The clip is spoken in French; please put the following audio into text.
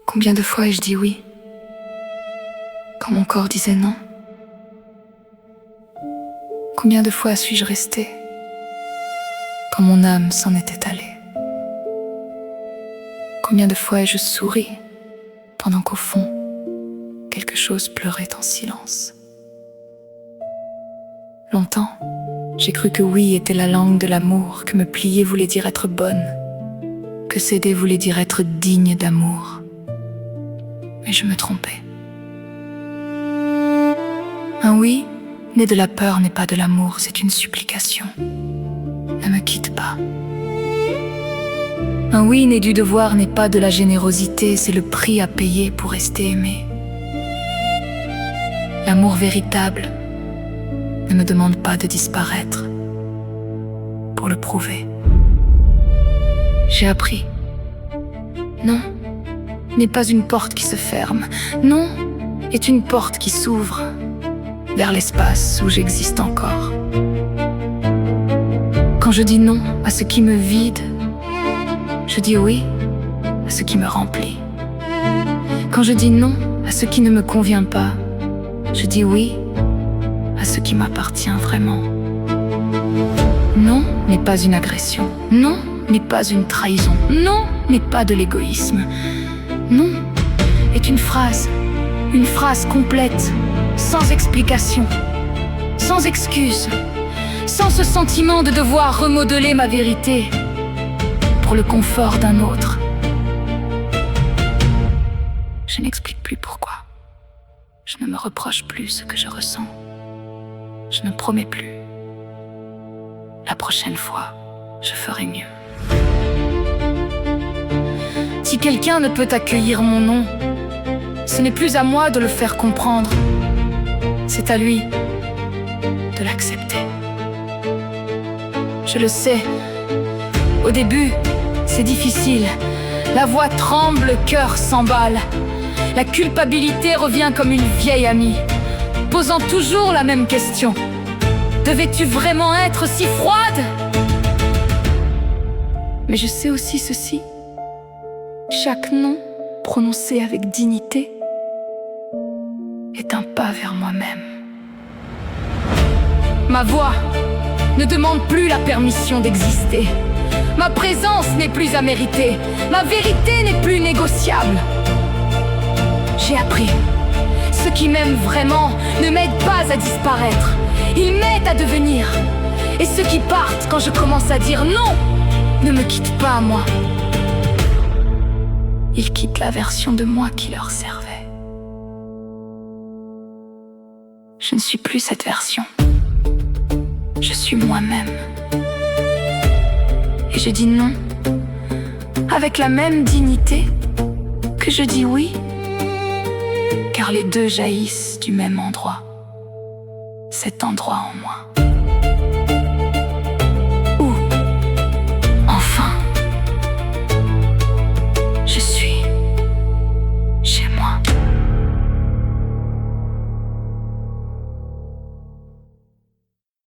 Combien de fois ai-je dit oui quand mon corps disait non? Combien de fois suis-je restée quand mon âme s'en était allée? Combien de fois ai-je souri pendant qu'au fond, quelque chose pleurait en silence? Longtemps, j'ai cru que oui était la langue de l'amour, que me plier voulait dire être bonne, que céder voulait dire être digne d'amour. Mais je me trompais. Un oui né de la peur n'est pas de l'amour, c'est une supplication. Ne me quitte pas. Un oui né du devoir n'est pas de la générosité, c'est le prix à payer pour rester aimé. L'amour véritable ne me demande pas de disparaître pour le prouver. J'ai appris. Non n'est pas une porte qui se ferme. Non est une porte qui s'ouvre vers l'espace où j'existe encore. Quand je dis non à ce qui me vide, je dis oui à ce qui me remplit. Quand je dis non à ce qui ne me convient pas, je dis oui à ce qui m'appartient vraiment. Non n'est pas une agression. Non n'est pas une trahison. Non n'est pas de l'égoïsme. Non est une phrase complète, sans explication, sans excuse, sans ce sentiment de devoir remodeler ma vérité pour le confort d'un autre. Je n'explique plus pourquoi. Je ne me reproche plus ce que je ressens. Je ne promets plus. La prochaine fois, je ferai mieux. Si quelqu'un ne peut accueillir mon nom, ce n'est plus à moi de le faire comprendre. C'est à lui de l'accepter. Je le sais, au début, c'est difficile. La voix tremble, le cœur s'emballe. La culpabilité revient comme une vieille amie, posant toujours la même question. Devais-tu vraiment être si froide? Mais je sais aussi ceci. Chaque nom prononcé avec dignité est un pas vers moi-même. Ma voix ne demande plus la permission d'exister. Ma présence n'est plus à mériter. Ma vérité n'est plus négociable. J'ai appris. Ceux qui m'aiment vraiment ne m'aident pas à disparaître. Ils m'aident à devenir. Et ceux qui partent quand je commence à dire non ne me quittent pas à moi. Ils quittent la version de moi qui leur servait. Je ne suis plus cette version. Je suis moi-même. Et je dis non avec la même dignité que je dis oui, car les deux jaillissent du même endroit, cet endroit en moi.